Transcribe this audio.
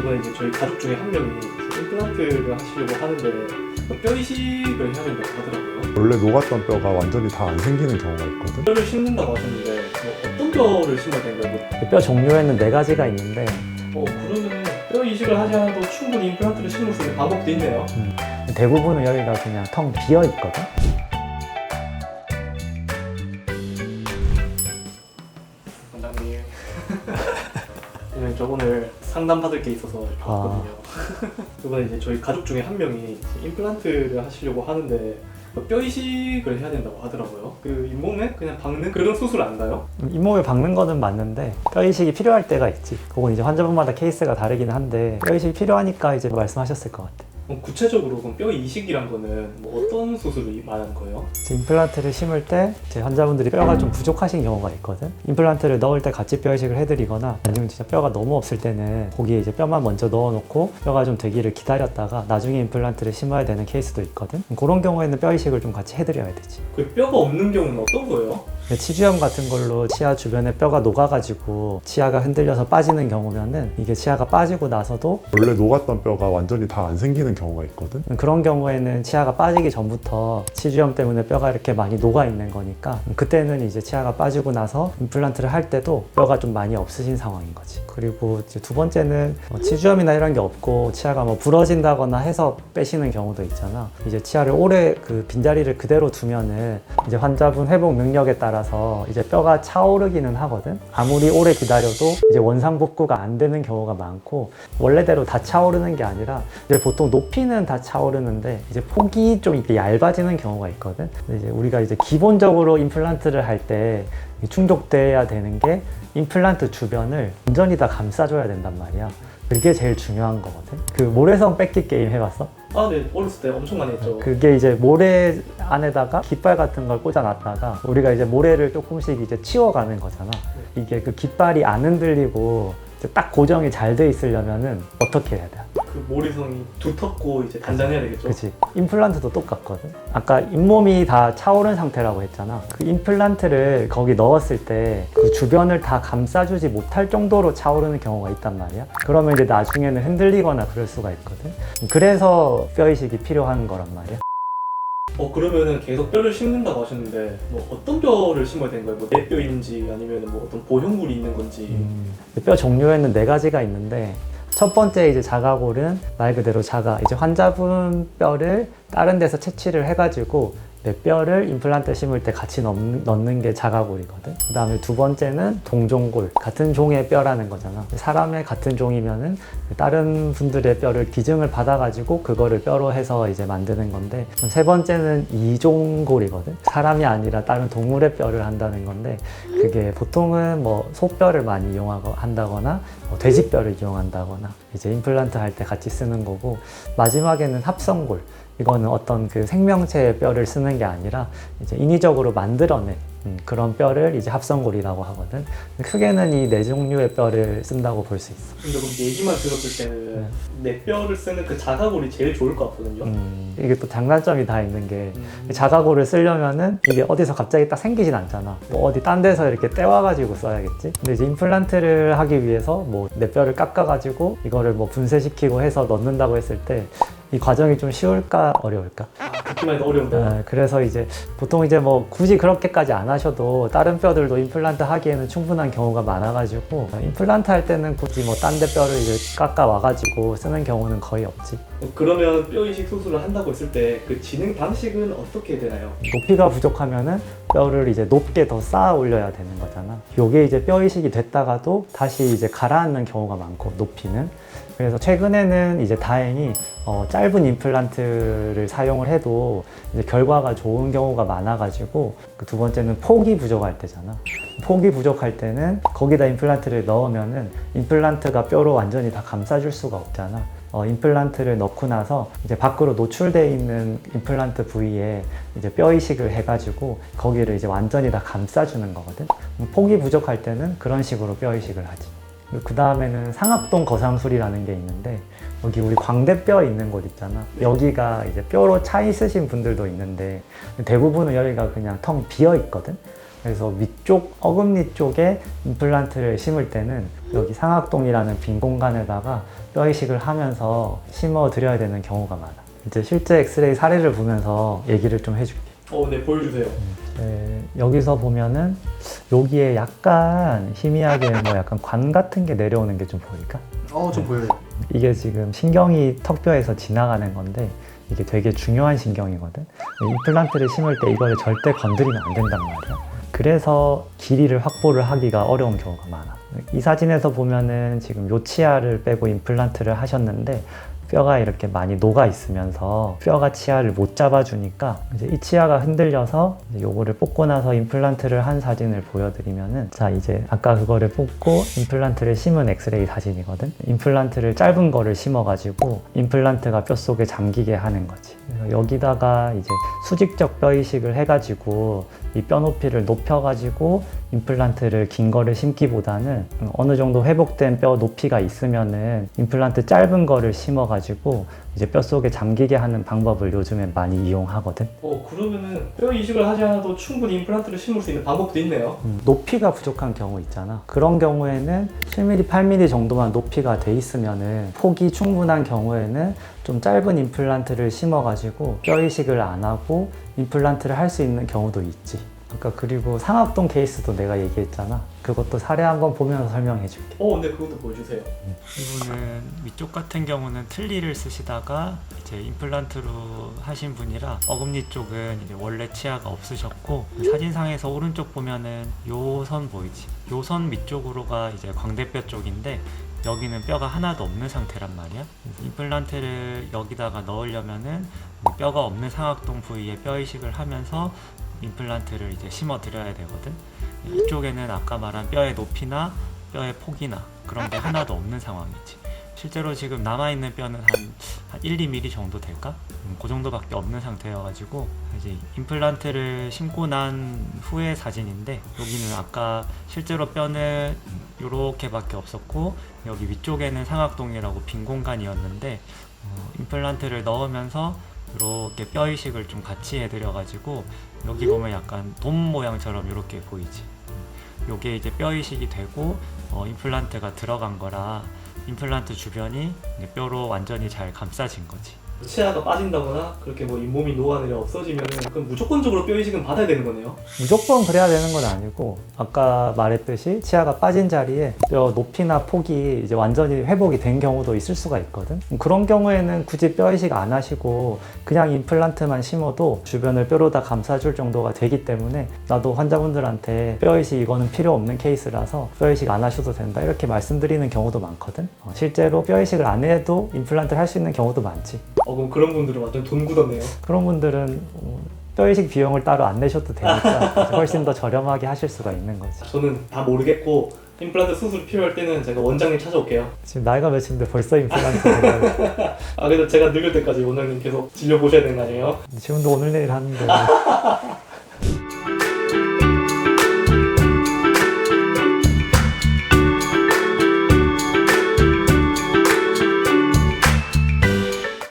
이번에 이제 저희 가족 중에 한 명이 임플란트를 하시려고 하는데 뼈 이식을 해야 된다고 하더라고요. 원래 녹았던 뼈가 완전히 다 안 생기는 경우가 있거든. 뼈를 심는다고 하셨는데 어떤 뼈를 심어야 되는가요? 뼈 종류에는 4가지가 있는데 그러면 뼈 이식을 하지 않아도 충분히 임플란트를 심을 수 있는 방법도 있네요. 대부분은 여기가 그냥 텅 비어 있거든. 원장님, 저 오늘 상담 받을 게 있어서 왔거든요. 이번에 이제 저희 가족 중에 한 명이 임플란트를 하시려고 하는데 뼈 이식을 해야 된다고 하더라고요. 그 잇몸에 그냥 박는 그런 수술 아닌가요? 잇몸에 박는 거는 맞는데 뼈 이식이 필요할 때가 있지. 그건 이제 환자분마다 케이스가 다르긴 한데 뼈 이식이 필요하니까 이제 말씀하셨을 것 같아. 구체적으로 그럼 뼈 이식이란 거는 어떤 수술을 말하는 거예요? 임플란트를 심을 때 제 환자분들이 뼈가 좀 부족하신 경우가 있거든. 임플란트를 넣을 때 같이 뼈 이식을 해드리거나 아니면 진짜 뼈가 너무 없을 때는 거기에 이제 뼈만 먼저 넣어놓고 뼈가 좀 되기를 기다렸다가 나중에 임플란트를 심어야 되는 케이스도 있거든. 그런 경우에는 뼈 이식을 좀 같이 해드려야 되지. 그 뼈가 없는 경우는 어떤 거예요? 치주염 같은 걸로 치아 주변에 뼈가 녹아가지고 치아가 흔들려서 빠지는 경우면은 이게 치아가 빠지고 나서도 원래 녹았던 뼈가 완전히 다 안 생기는 경우가 있거든. 그런 경우에는 치아가 빠지기 전부터 치주염 때문에 뼈가 이렇게 많이 녹아 있는 거니까 그때는 이제 치아가 빠지고 나서 임플란트를 할 때도 뼈가 좀 많이 없으신 상황인 거지. 그리고 이제 두 번째는 치주염이나 이런 게 없고 치아가 부러진다거나 해서 빼시는 경우도 있잖아. 이제 치아를 오래 그 빈자리를 그대로 두면은 이제 환자분 회복 능력에 따라서 이제 뼈가 차오르기는 하거든. 아무리 오래 기다려도 이제 원상복구가 안 되는 경우가 많고 원래대로 다 차오르는 게 아니라 이제 보통 높이는 다 차오르는데 이제 폭이 좀 이렇게 얇아지는 경우가 있거든. 이제 우리가 이제 기본적으로 임플란트를 할 때 충족돼야 되는 게 임플란트 주변을 완전히 다 감싸줘야 된단 말이야. 그게 제일 중요한 거거든. 그 모래성 뺏기 게임 해봤어? 아, 네. 어렸을 때 엄청 많이 했죠. 그게 이제 모래 안에다가 깃발 같은 걸 꽂아놨다가 우리가 이제 모래를 조금씩 이제 치워가는 거잖아. 이게 그 깃발이 안 흔들리고 이제 딱 고정이 잘 돼 있으려면은 어떻게 해야 돼? 그 모래성이 두텁고 이제 단단해야 되겠죠. 그렇지. 임플란트도 똑같거든. 아까 잇몸이 다 차오른 상태라고 했잖아. 그 임플란트를 거기 넣었을 때 그 주변을 다 감싸주지 못할 정도로 차오르는 경우가 있단 말이야. 그러면 이제 나중에는 흔들리거나 그럴 수가 있거든. 그래서 뼈 이식이 필요한 거란 말이야. 그러면은 계속 뼈를 심는다고 하셨는데 어떤 뼈를 심어야 되는 거예요? 내 뼈인지 아니면 어떤 보형물이 있는 건지. 뼈 종류에는 4가지가 있는데 첫 번째 이제 자가골은 말 그대로 이제 환자분 뼈를 다른 데서 채취를 해가지고 내 뼈를 임플란트 심을 때 같이 넣는 게 자가골이거든. 그 다음에 두 번째는 동종골, 같은 종의 뼈라는 거잖아. 사람의 같은 종이면은 다른 분들의 뼈를 기증을 받아가지고 그거를 뼈로 해서 이제 만드는 건데, 세 번째는 이종골이거든. 사람이 아니라 다른 동물의 뼈를 한다는 건데, 그게 보통은 소뼈를 많이 이용한다거나 돼지뼈를 이용한다거나 이제 임플란트 할 때 같이 쓰는 거고, 마지막에는 합성골. 이거는 어떤 그 생명체의 뼈를 쓰는 게 아니라 이제 인위적으로 만들어낸 그런 뼈를 이제 합성골이라고 하거든. 크게는 이 4종류의 뼈를 쓴다고 볼 수 있어. 근데 그럼 얘기만 들었을 때는 내 뼈를 쓰는 그 자가골이 제일 좋을 것 같거든요. 이게 또 장단점이 다 있는 게 자가골을 쓰려면은 이게 어디서 갑자기 딱 생기진 않잖아. 어디 딴 데서 이렇게 떼와가지고 써야겠지. 근데 이제 임플란트를 하기 위해서 내 뼈를 깎아가지고 이거를 분쇄시키고 해서 넣는다고 했을 때 이 과정이 좀 쉬울까 어려울까? 듣기만 해도 어려운데. 그래서 이제 보통 이제 굳이 그렇게까지 안 하셔도 다른 뼈들도 임플란트 하기에는 충분한 경우가 많아가지고 임플란트 할 때는 굳이 딴 데 뼈를 이제 깎아 와가지고 쓰는 경우는 거의 없지. 그러면 뼈 이식 수술을 한다고 했을 때 그 진행 방식은 어떻게 되나요? 높이가 부족하면은 뼈를 이제 높게 더 쌓아 올려야 되는 거잖아. 요게 이제 뼈 이식이 됐다가도 다시 이제 가라앉는 경우가 많고, 높이는. 그래서 최근에는 이제 다행히 짧은 임플란트를 사용을 해도 이제 결과가 좋은 경우가 많아가지고, 그 두 번째는 폭이 부족할 때잖아. 폭이 부족할 때는 거기다 임플란트를 넣으면은 임플란트가 뼈로 완전히 다 감싸줄 수가 없잖아. 임플란트를 넣고 나서 이제 밖으로 노출되어 있는 임플란트 부위에 이제 뼈 이식을 해가지고 거기를 이제 완전히 다 감싸주는 거거든. 폭이 부족할 때는 그런 식으로 뼈 이식을 하지. 그 다음에는 상악동 거상술이라는 게 있는데, 여기 우리 광대뼈 있는 곳 있잖아. 여기가 이제 뼈로 차 있으신 분들도 있는데 대부분은 여기가 그냥 텅 비어 있거든. 그래서 위쪽 어금니 쪽에 임플란트를 심을 때는 여기 상악동이라는 빈 공간에다가 뼈 이식을 하면서 심어 드려야 되는 경우가 많아. 이제 실제 엑스레이 사례를 보면서 얘기를 좀 해줄게. 네, 보여주세요. 여기서 보면은 여기에 약간 희미하게 뭐 약간 관 같은 게 내려오는 게 좀 보일까? 좀 보여요. 이게 지금 신경이 턱뼈에서 지나가는 건데 이게 되게 중요한 신경이거든. 임플란트를 심을 때 이거를 절대 건드리면 안 된단 말이야. 그래서 길이를 확보를 하기가 어려운 경우가 많아. 이 사진에서 보면은 지금 요 치아를 빼고 임플란트를 하셨는데 뼈가 이렇게 많이 녹아 있으면서 뼈가 치아를 못 잡아주니까 이제 이 치아가 흔들려서 이제 요거를 뽑고 나서 임플란트를 한 사진을 보여드리면은, 자 이제 아까 그거를 뽑고 임플란트를 심은 엑스레이 사진이거든. 임플란트를 짧은 거를 심어가지고 임플란트가 뼈 속에 잠기게 하는 거지. 그래서 여기다가 이제 수직적 뼈 이식을 해가지고 이 뼈 높이를 높여가지고 임플란트를 긴 거를 심기보다는 어느 정도 회복된 뼈 높이가 있으면은 임플란트 짧은 거를 심어가지고 이제 뼈 속에 잠기게 하는 방법을 요즘에 많이 이용하거든. 그러면은 뼈 이식을 하지 않아도 충분히 임플란트를 심을 수 있는 방법도 있네요. 높이가 부족한 경우 있잖아. 그런 경우에는 7mm, 8mm 정도만 높이가 돼 있으면은 폭이 충분한 경우에는 좀 짧은 임플란트를 심어가지고 뼈 이식을 안 하고 임플란트를 할 수 있는 경우도 있지. 아까 그리고 상악동 케이스도 내가 얘기했잖아. 그것도 사례 한번 보면서 설명해 줄게. 네, 그것도 보여주세요. 이분은 위쪽 같은 경우는 틀니를 쓰시다가 이제 임플란트로 하신 분이라 어금니 쪽은 이제 원래 치아가 없으셨고, 사진상에서 오른쪽 보면은 요 선 보이지? 요 선 밑쪽으로가 이제 광대뼈 쪽인데 여기는 뼈가 하나도 없는 상태란 말이야. 임플란트를 여기다가 넣으려면은 뼈가 없는 상악동 부위에 뼈 이식을 하면서 임플란트를 이제 심어 드려야 되거든. 이쪽에는 아까 말한 뼈의 높이나 뼈의 폭이나 그런 게 하나도 없는 상황이지. 실제로 지금 남아있는 뼈는 한 1, 2mm 정도 될까? 그 정도밖에 없는 상태여가지고 이제 임플란트를 심고 난 후의 사진인데, 여기는 아까 실제로 뼈는 요렇게밖에 없었고 여기 위쪽에는 상악동이라고 빈 공간이었는데 임플란트를 넣으면서 이렇게 뼈 이식을 좀 같이 해드려가지고 여기 보면 약간 돔 모양처럼 이렇게 보이지. 요게 이제 뼈 이식이 되고 임플란트가 들어간 거라 임플란트 주변이 뼈로 완전히 잘 감싸진 거지. 치아가 빠진다거나 그렇게 뭐 잇몸이 녹아내려 없어지면은 그럼 무조건적으로 뼈 이식은 받아야 되는 거네요. 무조건 그래야 되는 건 아니고, 아까 말했듯이 치아가 빠진 자리에 뼈 높이나 폭이 이제 완전히 회복이 된 경우도 있을 수가 있거든. 그런 경우에는 굳이 뼈 이식 안 하시고 그냥 임플란트만 심어도 주변을 뼈로 다 감싸줄 정도가 되기 때문에, 나도 환자분들한테 뼈 이식 이거는 필요 없는 케이스라서 뼈 이식 안 하셔도 된다 이렇게 말씀드리는 경우도 많거든. 실제로 뼈 이식을 안 해도 임플란트를 할 수 있는 경우도 많지. 그럼 그런 분들은 완전 돈 굳었네요. 그런 분들은 뼈 이식 비용을 따로 안 내셔도 되니까 훨씬 더 저렴하게 하실 수가 있는 거지. 저는 다 모르겠고 임플란트 수술 필요할 때는 제가 원장님 찾아올게요. 지금 나이가 몇인데 벌써 임플란트 생각을. 그래서 제가 늙을 때까지 원장님 계속 진료 보셔야 되는 거 아니에요? 지금도 오늘 내일 하는데